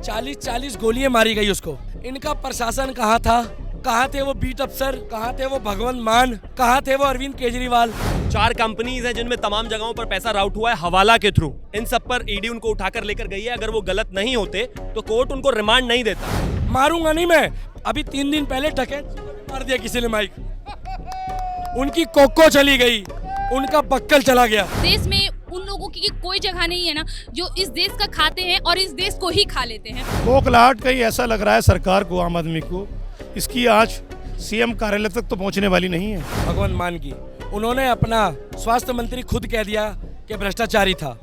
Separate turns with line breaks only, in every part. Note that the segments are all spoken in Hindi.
40-40 गोलियां मारी गई उसको। इनका प्रशासन कहाँ था? कहाँ थे वो बीट अफसर? कहाँ थे वो भगवंत मान? कहाँ थे वो अरविंद केजरीवाल?
4 कंपनीज हैं जिनमें तमाम जगहों पर पैसा राउट हुआ है हवाला के थ्रू। इन सब पर ईडी उनको उठाकर लेकर गई है। अगर वो गलत नहीं होते तो कोर्ट उनको रिमांड नहीं देता।
मारूंगा नहीं मैं। अभी 3 दिन पहले डकैत मार दिया किसी ने माइक। उनकी कोको चली गई, उनका बक्कल चला गया।
देश में उन लोगों की कोई जगह नहीं है ना जो इस देश का खाते हैं और इस देश को ही खा लेते हैं।
कोकलाहट कहीं ऐसा लग रहा है सरकार को, आम आदमी को, इसकी आज सीएम कार्यालय तक तो पहुंचने वाली नहीं है।
भगवंत मान की उन्होंने अपना स्वास्थ्य मंत्री खुद कह दिया कि भ्रष्टाचारी था।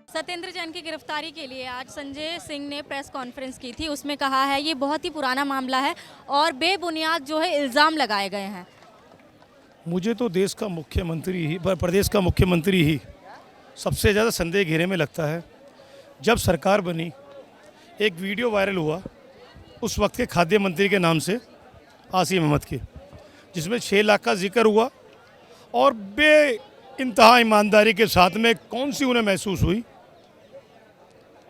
सत्येंद्र जैन की गिरफ्तारी के लिए आज संजय सिंह ने प्रेस कॉन्फ्रेंस की थी। उसमें कहा है ये बहुत ही पुराना मामला है और बेबुनियाद जो है इल्ज़ाम लगाए गए हैं।
मुझे तो देश का मुख्यमंत्री ही, प्रदेश का मुख्यमंत्री ही सबसे ज़्यादा संदेह घेरे में लगता है। जब सरकार बनी, एक वीडियो वायरल हुआ उस वक्त के खाद्य मंत्री के नाम से, आसिम अहमद के, जिसमें 6 लाख का जिक्र हुआ और बेइंतहा ईमानदारी के साथ में कौन सी उन्हें महसूस हुई,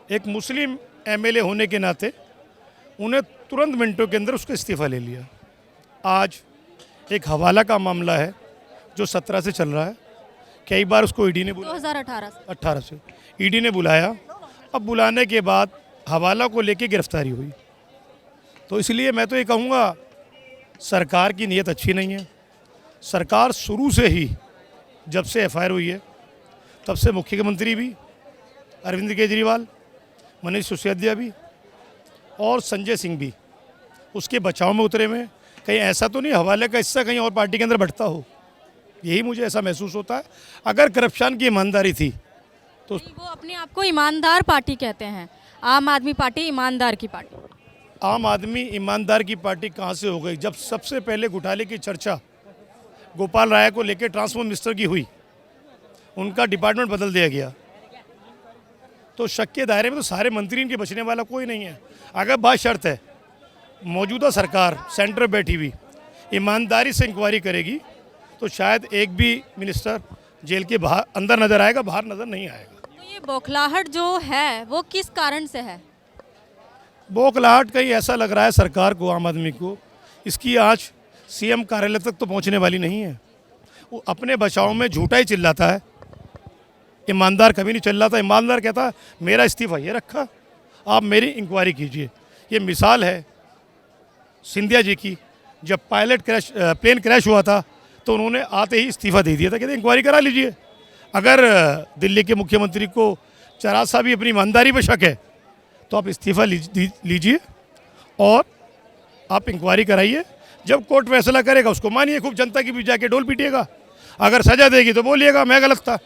एक मुस्लिम एमएलए होने के नाते उन्हें तुरंत मिनटों के अंदर उसका इस्तीफ़ा ले लिया। आज एक हवाला का मामला है जो 17 से चल रहा है। कई बार उसको ईडी ने 2018 से ईडी ने बुलाया। अब बुलाने के बाद हवाला को लेके गिरफ्तारी हुई। तो इसलिए मैं तो ये कहूँगा सरकार की नीयत अच्छी नहीं है। सरकार शुरू से ही, जब से एफआईआर हुई है, तब से मुख्यमंत्री भी अरविंद केजरीवाल, मनीष सिसोदिया भी और संजय सिंह भी उसके बचाव में उतरे में। कहीं ऐसा तो नहीं हवाले का हिस्सा कहीं और पार्टी के अंदर बढ़ता हो, यही मुझे ऐसा महसूस होता है। अगर करप्शन की ईमानदारी थी तो
वो अपने आप को ईमानदार पार्टी कहते हैं। आम आदमी पार्टी ईमानदार की पार्टी।
आम आदमी ईमानदार की पार्टी कहाँ से हो गई? जब सबसे पहले घोटाले की चर्चा गोपाल राय को लेकर ट्रांसपोर्ट मिनिस्टर की हुई, उनका डिपार्टमेंट बदल दिया गया, तो शक के दायरे में तो सारे मंत्री इनके बचने वाला कोई नहीं है। अगर बात शर्त है मौजूदा सरकार सेंटर बैठी हुई ईमानदारी से इंक्वायरी करेगी तो शायद एक भी मिनिस्टर जेल के बाहर अंदर नजर आएगा, बाहर नजर नहीं आएगा।
तो ये बौखलाहट जो है वो किस कारण से है?
बौखलाहट कहीं ऐसा लग रहा है सरकार को, आम आदमी को, इसकी आज सीएम कार्यालय तक तो पहुंचने वाली नहीं है। वो अपने बचाव में झूठा ही चिल्लाता है, ईमानदार कभी नहीं चिल्लाता। ईमानदार कहता है मेरा इस्तीफा ये रखा, आप मेरी इंक्वायरी कीजिए। ये मिसाल है सिंधिया जी की। जब प्लेन क्रैश हुआ था तो उन्होंने आते ही इस्तीफा दे दिया था, कहते इंक्वायरी करा लीजिए। अगर दिल्ली के मुख्यमंत्री को जरा सा भी अपनी ईमानदारी पर शक है तो आप इस्तीफा लीजिए और आप इंक्वायरी कराइए। जब कोर्ट फैसला करेगा उसको मानिए, खूब जनता की भी जाके डोल पीटिएगा। अगर सजा देगी तो बोलिएगा मैं गलत था।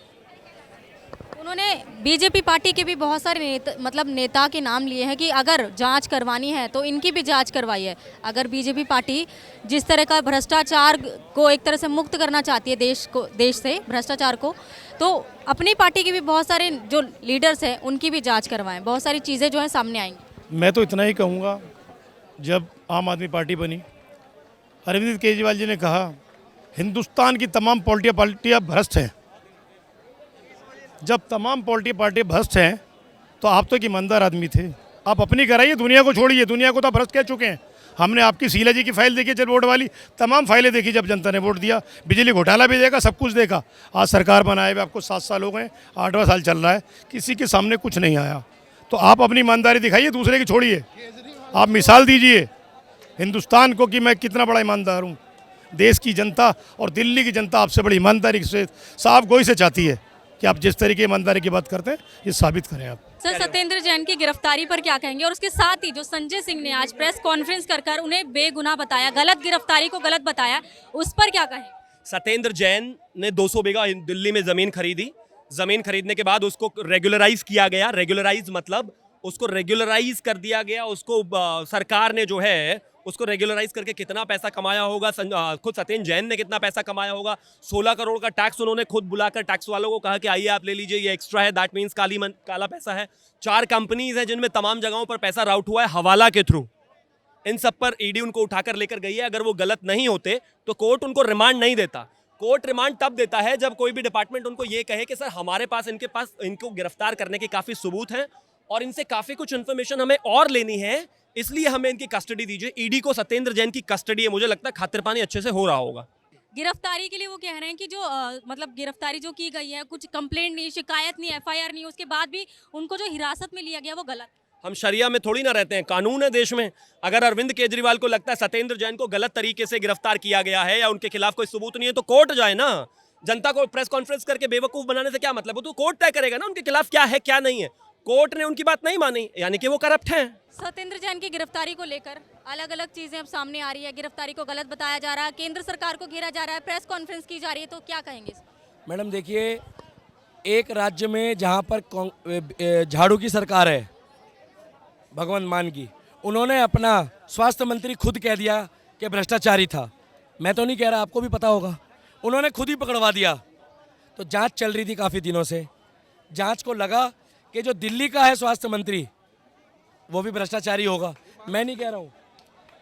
उन्होंने बीजेपी पार्टी के भी बहुत सारे नेता के नाम लिए हैं कि अगर जांच करवानी है तो इनकी भी जांच करवाइए। अगर बीजेपी पार्टी जिस तरह का भ्रष्टाचार को एक तरह से मुक्त करना चाहती है देश से भ्रष्टाचार को, तो अपनी पार्टी के भी बहुत सारे जो लीडर्स हैं उनकी भी जांच करवाएं। बहुत सारी चीज़ें जो है सामने आएंगी।
मैं तो इतना ही कहूँगा, जब आम आदमी पार्टी बनी, अरविंद केजरीवाल जी ने कहा हिंदुस्तान की तमाम पार्टियाँ भ्रष्ट हैं। जब तमाम पार्टी भ्रष्ट हैं तो आप तो एक ईमानदार आदमी थे, आप अपनी कराइए, दुनिया को छोड़िए। दुनिया को तो भ्रष्ट कह चुके हैं। हमने आपकी शीला जी की फाइल देखी, जब वोट वाली तमाम फाइलें देखी, जब जनता ने वोट दिया। बिजली घोटाला भी देखा, सब कुछ देखा। आज सरकार बनाए हुए आपको 7 साल हो गए, 8वां साल चल रहा है, किसी के सामने कुछ नहीं आया। तो आप अपनी ईमानदारी दिखाइए, दूसरे की छोड़िए। आप मिसाल दीजिए हिंदुस्तान को कि मैं कितना बड़ा ईमानदार हूँ। देश की जनता और दिल्ली की जनता आपसे बड़ी ईमानदारी से, साफ गोई से चाहती है कि आप जिस तरीके ईमानदारी की बात करते हैं ये साबित करें आप।
सर, सत्येंद्र जैन की गिरफ्तारी पर क्या कहेंगे? और उसके साथ ही जो संजय सिंह ने आज प्रेस कॉन्फ्रेंस कर उन्हें बेगुनाह बताया, गलत गिरफ्तारी को गलत बताया, उस पर क्या कहें?
सत्येंद्र जैन ने 200 बीघा दिल्ली में ज़मीन खरीदी। ज़मीन खरीदने के बाद उसको रेगुलराइज किया गया। रेगुलराइज मतलब उसको रेगुलराइज कर दिया गया। उसको सरकार ने जो है उसको रेगुलराइज करके कितना पैसा कमाया होगा, खुद सत्येंद्र जैन ने कितना पैसा कमाया होगा। 16 करोड़ का टैक्स उन्होंने खुद बुलाकर टैक्स वालों को कहा कि आइए आप ले लीजिए, ये एक्स्ट्रा है, दैट मीन्स काला पैसा है। 4 कंपनीज हैं जिनमें तमाम जगहों पर पैसा राउट हुआ है हवाला के थ्रू। इन सब पर ईडी उनको उठाकर लेकर गई है। अगर वो गलत नहीं होते तो कोर्ट उनको रिमांड नहीं देता। कोर्ट रिमांड तब देता है जब कोई भी डिपार्टमेंट उनको ये कहे कि सर हमारे पास इनको गिरफ्तार करने के काफी सबूत हैं और इनसे काफी कुछ इन्फॉर्मेशन हमें और लेनी है, इसलिए हमें इनकी कस्टडी दीजिए। ईडी को सत्येंद्र जैन की कस्टडी है, मुझे लगता है खातिर पानी अच्छे से हो रहा होगा।
गिरफ्तारी के लिए वो कह रहे हैं कि जो मतलब गिरफ्तारी जो की गई है, कुछ कंप्लेंट नहीं, शिकायत नहीं, एफआईआर नहीं, उसके बाद भी उनको जो हिरासत में लिया गया वो गलत।
हम शरिया में थोड़ी ना रहते हैं, कानून है देश में। अगर अरविंद केजरीवाल को लगता है सत्येंद्र जैन को गलत तरीके से गिरफ्तार किया गया है या उनके खिलाफ कोई सबूत नहीं है तो कोर्ट जाए ना। जनता को प्रेस कॉन्फ्रेंस करके बेवकूफ बनाने से क्या मतलब है? तो कोर्ट तय करेगा ना उनके खिलाफ क्या है क्या नहीं है। कोर्ट ने उनकी बात नहीं मानी, यानी कि वो करप्ट हैं।
सत्येंद्र जैन की गिरफ्तारी को लेकर अलग अलग चीजें अब सामने आ रही है। गिरफ्तारी को गलत बताया जा रहा है, केंद्र सरकार को घेरा जा रहा है, प्रेस कॉन्फ्रेंस की जा रही है, तो क्या कहेंगे?
मैडम देखिए, एक राज्य में जहाँ पर झाड़ू की सरकार है, भगवंत मान की, उन्होंने अपना स्वास्थ्य मंत्री खुद कह दिया कि भ्रष्टाचारी था। मैं तो नहीं कह रहा, आपको भी पता होगा, उन्होंने खुद ही पकड़वा दिया। तो जांच चल रही थी काफ़ी दिनों से। जांच को लगा कि जो दिल्ली का है स्वास्थ्य मंत्री वो भी भ्रष्टाचारी होगा। मैं नहीं कह रहा हूँ,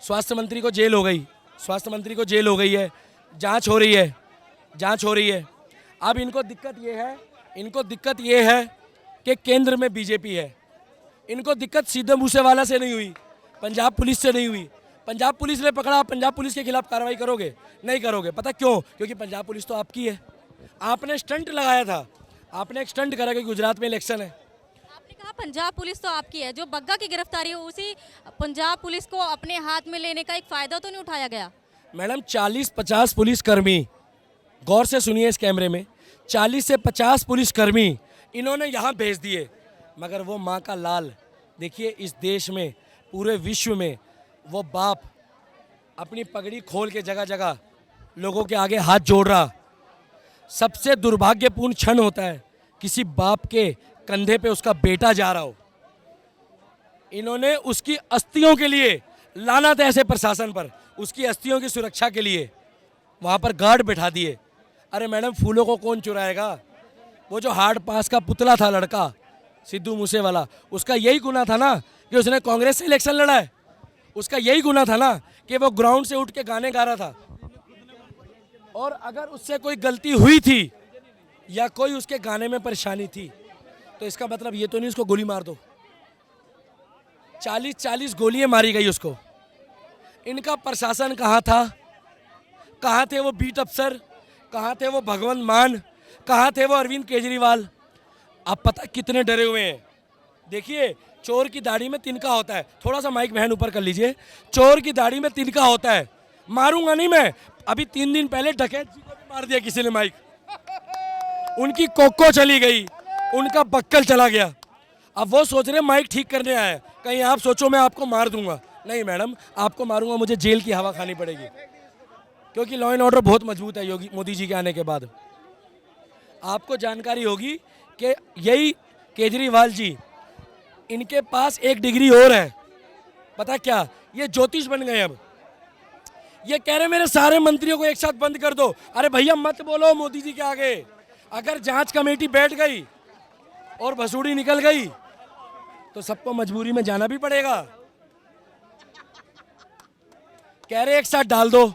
स्वास्थ्य मंत्री को जेल हो गई, स्वास्थ्य मंत्री को जेल हो गई है, जांच हो रही है, जांच हो रही है। अब इनको दिक्कत ये है कि केंद्र में बीजेपी है। इनको दिक्कत सीधे मूसेवाला से नहीं हुई, पंजाब पुलिस से नहीं हुई। पंजाब पुलिस ने पकड़ा, पंजाब पुलिस के खिलाफ कार्रवाई करोगे? नहीं करोगे। पता क्यों? क्योंकि पंजाब पुलिस तो आपकी है। आपने स्टंट लगाया था, आपने एक स्टंट करा कि गुजरात में इलेक्शन है।
आपने कहा पंजाब पुलिस तो आपकी है, जो बग्गा की गिरफ्तारी हो उसी पंजाब पुलिस को अपने हाथ में लेने का एक फायदा तो नहीं उठाया गया?
मैडम 40-50 पुलिसकर्मी, गौर से सुनिए इस कैमरे में, 40 से 50 पुलिसकर्मी इन्होंने यहाँ भेज दिए, मगर वो माँ का लाल, देखिए इस देश में, पूरे विश्व में, वो बाप अपनी पगड़ी खोल के जगह जगह लोगों के आगे हाथ जोड़ रहा। सबसे दुर्भाग्यपूर्ण क्षण होता है किसी बाप के कंधे पे उसका बेटा जा रहा हो। इन्होंने उसकी अस्थियों के लिए, लानत है ऐसे प्रशासन पर, उसकी अस्थियों की सुरक्षा के लिए वहाँ पर गार्ड बैठा दिए। अरे मैडम, फूलों को कौन चुराएगा? वो जो हार्ड पास का पुतला था लड़का सिद्धू मूसेवाला, उसका यही गुनाह था ना कि उसने कांग्रेस से इलेक्शन लड़ा है। उसका यही गुनाह था ना कि वो ग्राउंड से उठ के गाने गा रहा था। और अगर उससे कोई गलती हुई थी या कोई उसके गाने में परेशानी थी तो इसका मतलब ये तो नहीं उसको गोली मार दो। 40-40 गोलियां मारी गई उसको। इनका प्रशासन कहाँ था? कहाँ थे वो बीट अफसर? कहाँ थे वो भगवंत मान? कहाँ थे वो अरविंद केजरीवाल? आप पता कितने डरे हुए हैं। देखिए, चोर की दाढ़ी में तिनका होता है। थोड़ा सा माइक बहन ऊपर कर लीजिए। चोर की दाढ़ी में तिनका होता है। मारूंगा नहीं मैं। अभी 3 दिन पहले डकैत जी को भी मार दिया किसी ने माइक। उनकी कोको चली गई, उनका बक्कल चला गया। अब वो सोच रहे माइक ठीक करने आए, कहीं आप सोचो मैं आपको मार दूंगा। नहीं मैडम, आपको मारूंगा, मुझे जेल की हवा खानी पड़ेगी, क्योंकि लॉ एंड ऑर्डर बहुत मजबूत है योगी मोदी जी के आने के बाद। आपको जानकारी होगी कि यही केजरीवाल जी, इनके पास एक डिग्री और है। पता क्या? ये ज्योतिष बन गए। अब ये कह रहे मेरे सारे मंत्रियों को एक साथ बंद कर दो। अरे भैया मत बोलो मोदी जी के आगे। अगर जांच कमेटी बैठ गई और भसूड़ी निकल गई तो सबको मजबूरी में जाना भी पड़ेगा। कह रहे एक साथ डाल दो।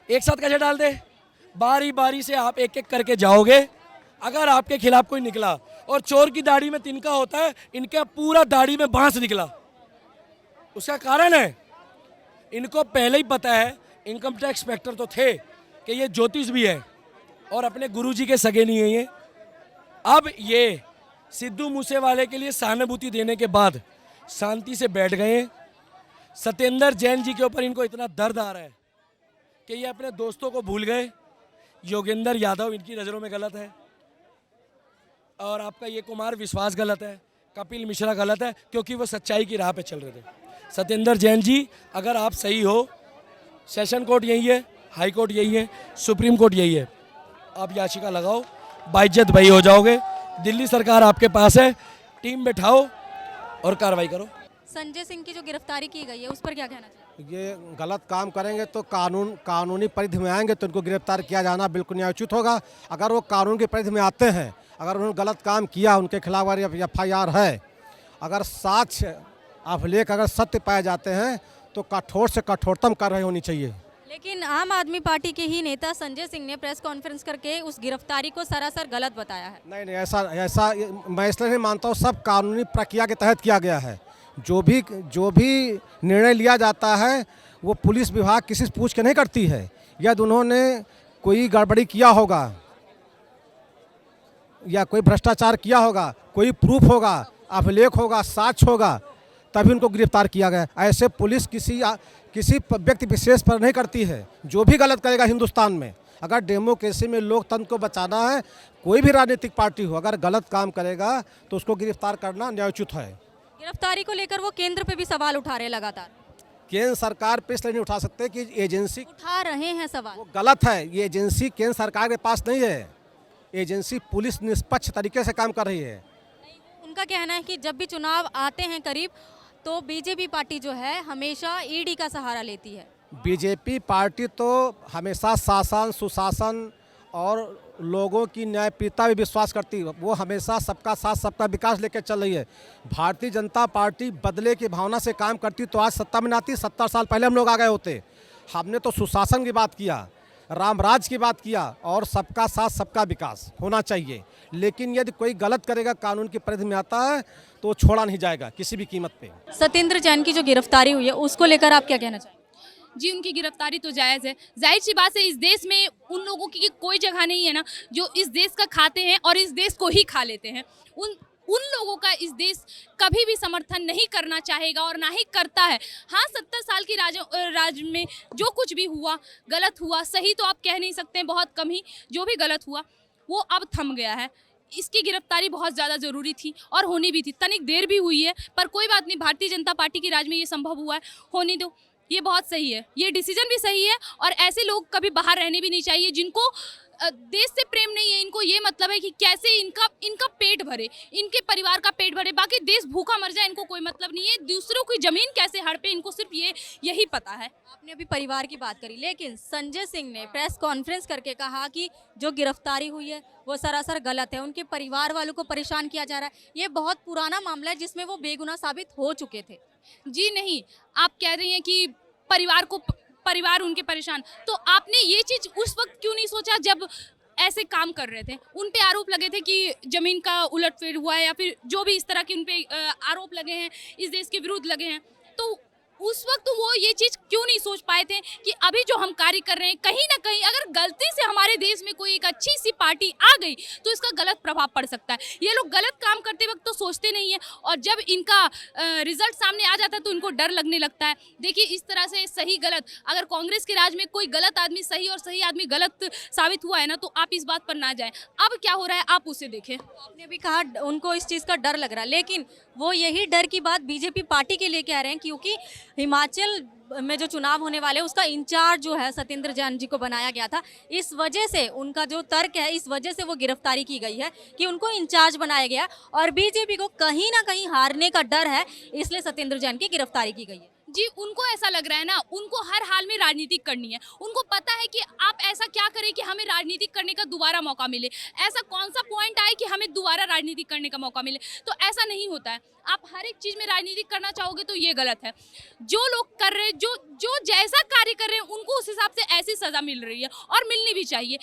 एक साथ कैसे डाल दे? बारी बारी से आप एक एक करके जाओगे। अगर आपके खिलाफ कोई निकला, और चोर की दाढ़ी में तिनका होता है, इनके पूरा दाढ़ी में बांस निकला। उसका कारण है, इनको पहले ही पता है, इनकम टैक्स इंस्पेक्टर तो थे, कि ये ज्योतिष भी है और अपने गुरुजी के सगे नहीं है ये। अब ये सिद्धू मूसेवाले के लिए सहानुभूति देने के बाद शांति से बैठ गए। सत्येंद्र जैन जी के ऊपर इनको इतना दर्द आ रहा है कि ये अपने दोस्तों को भूल गए। योगेंद्र यादव इनकी नज़रों में गलत है, और आपका ये कुमार विश्वास गलत है, कपिल मिश्रा गलत है, क्योंकि वो सच्चाई की राह पे चल रहे थे। सत्येंद्र जैन जी, अगर आप सही हो, सेशन कोर्ट यही है, हाई कोर्ट यही है, सुप्रीम कोर्ट यही है, आप याचिका लगाओ, बाइज्जत बरी हो जाओगे। दिल्ली सरकार आपके पास है, टीम बैठाओ और कार्रवाई करो।
संजय सिंह की जो गिरफ्तारी की गई है उस पर क्या कहना चाहिए?
ये गलत काम करेंगे तो कानूनी परिधि में आएंगे तो उनको गिरफ्तार किया जाना बिल्कुल न्यायोचित होगा। अगर वो कानून की परिधि में आते हैं, अगर उन्होंने गलत काम किया, उनके खिलाफ अगर FIR है, अगर साक्ष्य अभिलेख अगर सत्य पाए जाते हैं तो कठोर से कठोरतम कार्रवाई होनी चाहिए।
लेकिन आम आदमी पार्टी के ही नेता संजय सिंह ने प्रेस कॉन्फ्रेंस करके उस गिरफ्तारी को सरासर गलत बताया है।
नहीं नहीं, ऐसा मैं इसलिए नहीं मानता हूँ। सब कानूनी प्रक्रिया के तहत किया गया है। जो भी निर्णय लिया जाता है वो पुलिस विभाग किसी से पूछ के नहीं करती है। यदि उन्होंने कोई गड़बड़ी किया होगा या कोई भ्रष्टाचार किया होगा, कोई प्रूफ होगा, अभिलेख होगा, साक्ष्य होगा, तभी उनको गिरफ्तार किया गया। ऐसे पुलिस किसी व्यक्ति विशेष पर नहीं करती है। जो भी गलत करेगा हिंदुस्तान में, अगर डेमोक्रेसी में लोकतंत्र को बचाना है, कोई भी राजनीतिक पार्टी हो, अगर गलत काम करेगा तो उसको गिरफ्तार करना न्यायोचित है।
गिरफ्तारी को लेकर वो केंद्र पे भी सवाल उठा रहे हैं लगातार।
केंद्र सरकार पे इसलिए नहीं उठा सकते कि एजेंसी
उठा रहे हैं सवाल।
वो गलत है। ये एजेंसी केंद्र सरकार के पास नहीं है। एजेंसी पुलिस निष्पक्ष तरीके से काम कर रही है।
उनका कहना है कि जब भी चुनाव आते हैं करीब, तो बीजेपी पार्टी जो है हमेशा ईडी का सहारा लेती है।
बीजेपी पार्टी तो हमेशा शासन, सुशासन और लोगों की न्यायप्रियता भी विश्वास करती है। वो हमेशा सबका साथ, सबका विकास लेकर चल रही है। भारतीय जनता पार्टी बदले की भावना से काम करती तो आज सत्ता में न आती। 70 साल पहले हम लोग आ गए होते। हमने तो सुशासन की बात किया, रामराज की बात किया और सबका साथ, सबका विकास होना चाहिए। लेकिन यदि कोई गलत करेगा, कानून की परिधि में आता है, तो छोड़ा नहीं जाएगा किसी भी कीमत पे।
सत्येंद्र जैन की जो गिरफ्तारी हुई है उसको लेकर आप क्या कहना चाहेंगे?
जी, उनकी गिरफ्तारी तो जायज़ है। जाहिर सी बात है, इस देश में उन लोगों की कोई जगह नहीं है ना जो इस देश का खाते हैं और इस देश को ही खा लेते हैं। उन लोगों का इस देश कभी भी समर्थन नहीं करना चाहेगा और ना ही करता है। हाँ, 70 साल की राज में जो कुछ भी हुआ, गलत हुआ, सही तो आप कह नहीं सकते, बहुत कम ही। जो भी गलत हुआ वो अब थम गया है। इसकी गिरफ्तारी बहुत ज़्यादा ज़रूरी थी और होनी भी थी। तनिक देर भी हुई है पर कोई बात नहीं, भारतीय जनता पार्टी के राज में ये संभव हुआ है, होने दो। ये बहुत सही है, ये डिसीजन भी सही है। और ऐसे लोग कभी बाहर रहने भी नहीं चाहिए जिनको देश से प्रेम नहीं है। इनको ये मतलब है कि कैसे इनका पेट भरे, इनके परिवार का पेट भरे, बाकी देश भूखा मर जाए इनको कोई मतलब नहीं है। दूसरों की जमीन कैसे हड़पे, इनको सिर्फ यही पता है।
आपने अभी परिवार की बात करी, लेकिन संजय सिंह ने प्रेस कॉन्फ्रेंस करके कहा कि जो गिरफ्तारी हुई है वो सरासर गलत है। उनके परिवार वालों को परेशान किया जा रहा है। ये बहुत पुराना मामला है जिसमें वो बेगुनाह साबित हो चुके थे।
जी नहीं, आप कह रही हैं कि परिवार उनके परेशान, तो आपने ये चीज़ उस वक्त क्यों नहीं सोचा जब ऐसे काम कर रहे थे? उन पे आरोप लगे थे कि ज़मीन का उलटफेर हुआ है या फिर जो भी इस तरह के उन पे आरोप लगे हैं, इस देश के विरुद्ध लगे हैं, तो उस वक्त वो ये चीज़ क्यों नहीं सोच पाए थे कि अभी जो हम कार्य कर रहे हैं, कहीं ना कहीं अगर गलती से हमारे देश में कोई एक अच्छी सी पार्टी आ गई तो इसका गलत प्रभाव पड़ सकता है। ये लोग गलत काम करते वक्त तो सोचते नहीं है और जब इनका रिजल्ट सामने आ जाता है तो इनको डर लगने लगता है। देखिए, इस तरह से सही गलत, अगर कांग्रेस के राज में कोई गलत आदमी सही और सही आदमी गलत साबित हुआ है ना, तो आप इस बात पर ना जाएं। अब क्या हो रहा है आप उसे देखें।
आपने भी कहा उनको इस चीज़ का डर लग रहा है, लेकिन वो यही डर की बात बीजेपी पार्टी के लिए कह रहे हैं, क्योंकि हिमाचल में जो चुनाव होने वाले हैं उसका इंचार्ज जो है सत्येंद्र जैन जी को बनाया गया था। इस वजह से उनका जो तर्क है, इस वजह से वो गिरफ्तारी की गई है कि उनको इंचार्ज बनाया गया और बीजेपी को कहीं ना कहीं हारने का डर है, इसलिए सत्येंद्र जैन की गिरफ्तारी की गई है।
जी, उनको ऐसा लग रहा है ना, उनको हर हाल में राजनीति करनी है। उनको पता है कि आप ऐसा क्या करें कि हमें राजनीति करने का दोबारा मौका मिले। ऐसा कौन सा पॉइंट आए कि हमें दोबारा राजनीति करने का मौका मिले, तो ऐसा नहीं होता है। आप हर एक चीज़ में राजनीति करना चाहोगे तो ये गलत है। जो लोग कर रहे हैं, जो जैसा कार्य कर रहे हैं, उनको उस हिसाब से ऐसी सज़ा मिल रही है और मिलनी भी चाहिए।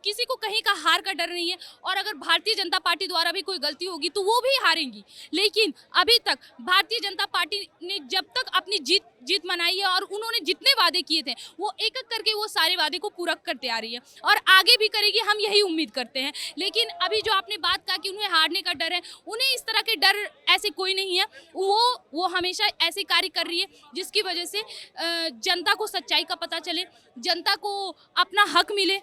किसी को कहीं का हार का डर नहीं है और अगर भारतीय जनता पार्टी द्वारा भी कोई गलती होगी तो वो भी हारेंगी। लेकिन अभी तक भारतीय जनता पार्टी ने जब तक अपनी जीत मनाई है और उन्होंने जितने वादे किए थे वो एक एक करके वो सारे वादे को पूरा करते आ रही है और आगे भी करेगी, हम यही उम्मीद करते हैं। लेकिन अभी जो आपने बात कहा कि उन्हें हारने का डर है, उन्हें इस तरह के डर ऐसे कोई नहीं है। वो हमेशा ऐसे कार्य कर रही है जिसकी वजह से जनता को सच्चाई का पता चले, जनता को अपना हक मिले।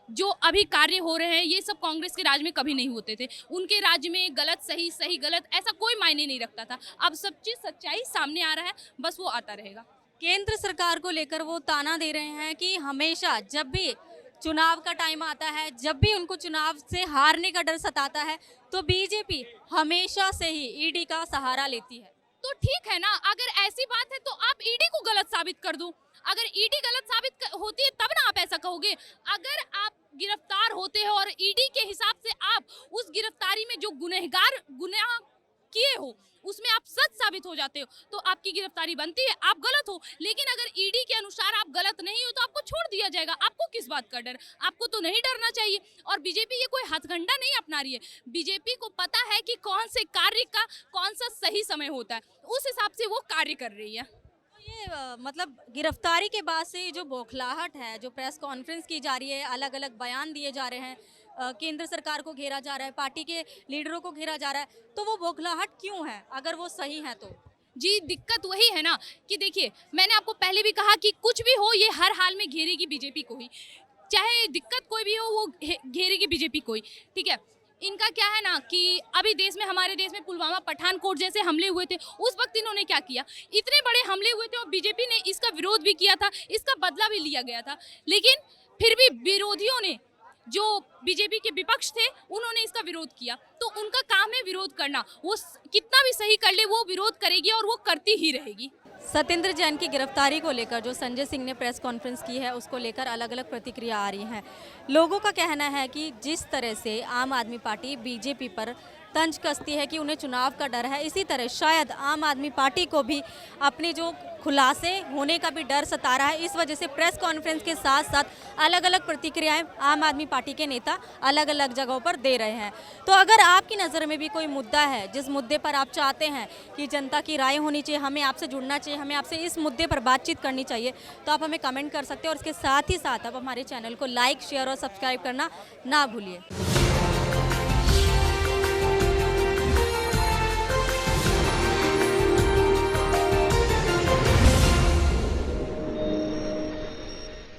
जो अभी कार्य हो रहे हैं ये सब कांग्रेस के राज में कभी नहीं होते थे। उनके राज्य में गलत सही, सही गलत ऐसा कोई मायने नहीं रखता था। अब सब चीज़ सच्चाई सामने आ रहा है, बस वो आता रहेगा।
केंद्र सरकार को लेकर वो ताना दे रहे हैं कि हमेशा जब भी चुनाव का टाइम आता है, जब भी उनको चुनाव से हारने का डर सताता है, तो बीजेपी हमेशा से ही ईडी का सहारा लेती है।
तो ठीक है ना, अगर ऐसी बात है तो आप ईडी को गलत साबित कर दो। अगर ईडी गलत साबित होती है तब ना आप ऐसा कहोगे। अगर आप गिरफ्तार होते हैं और ईडी के हिसाब से आप उस गिरफ्तारी में जो गुनाह किए हो उसमें आप सच साबित हो जाते हो तो आपकी गिरफ्तारी बनती है, आप गलत हो। लेकिन अगर ईडी के अनुसार आप गलत नहीं हो तो आपको छोड़ दिया जाएगा। आपको किस बात का डर? आपको तो नहीं डरना चाहिए। और बीजेपी ये कोई हथकंडा नहीं अपना रही है। बीजेपी को पता है कि कौन से कार्य का कौन सा सही समय होता है, उस हिसाब से वो कार्य कर रही है।
ये मतलब गिरफ्तारी के बाद से ये जो बौखलाहट है, जो प्रेस कॉन्फ्रेंस की जा रही है, अलग अलग बयान दिए जा रहे हैं, केंद्र सरकार को घेरा जा रहा है, पार्टी के लीडरों को घेरा जा रहा है, तो वो बौखलाहट क्यों है अगर वो सही है तो?
जी दिक्कत वही है ना कि देखिए, मैंने आपको पहले भी कहा कि कुछ भी हो ये हर हाल में घेरेगी बीजेपी को ही, चाहे दिक्कत कोई भी हो वो घेरेगी बीजेपी को ही। ठीक है, इनका क्या है ना कि अभी देश में, हमारे देश में पुलवामा पठानकोट जैसे हमले हुए थे, उस वक्त इन्होंने क्या किया, इतने बड़े हमले हुए थे और बीजेपी ने इसका विरोध भी किया था, इसका बदला भी लिया गया था। लेकिन फिर भी विरोधियों ने, जो बीजेपी के विपक्ष थे, उन्होंने इसका विरोध किया। तो उनका काम है विरोध करना, वो कितना भी सही कर ले वो विरोध करेगी और वो करती ही रहेगी।
सत्येंद्र जैन की गिरफ्तारी को लेकर जो संजय सिंह ने प्रेस कॉन्फ्रेंस की है, उसको लेकर अलग अलग प्रतिक्रिया आ रही हैं। लोगों का कहना है कि जिस तरह से आम आदमी पार्टी बीजेपी पर तंज कसती है कि उन्हें चुनाव का डर है, इसी तरह शायद आम आदमी पार्टी को भी अपने जो खुलासे होने का भी डर सता रहा है। इस वजह से प्रेस कॉन्फ्रेंस के साथ साथ अलग अलग प्रतिक्रियाएं आम आदमी पार्टी के नेता अलग अलग जगहों पर दे रहे हैं। तो अगर आपकी नज़र में भी कोई मुद्दा है जिस मुद्दे पर आप चाहते हैं कि जनता की राय होनी चाहिए, हमें आपसे जुड़ना चाहिए, हमें आपसे इस मुद्दे पर बातचीत करनी चाहिए, तो आप हमें कमेंट कर सकते हैं। और इसके साथ ही साथ आप हमारे चैनल को लाइक, शेयर और सब्सक्राइब करना ना भूलिए।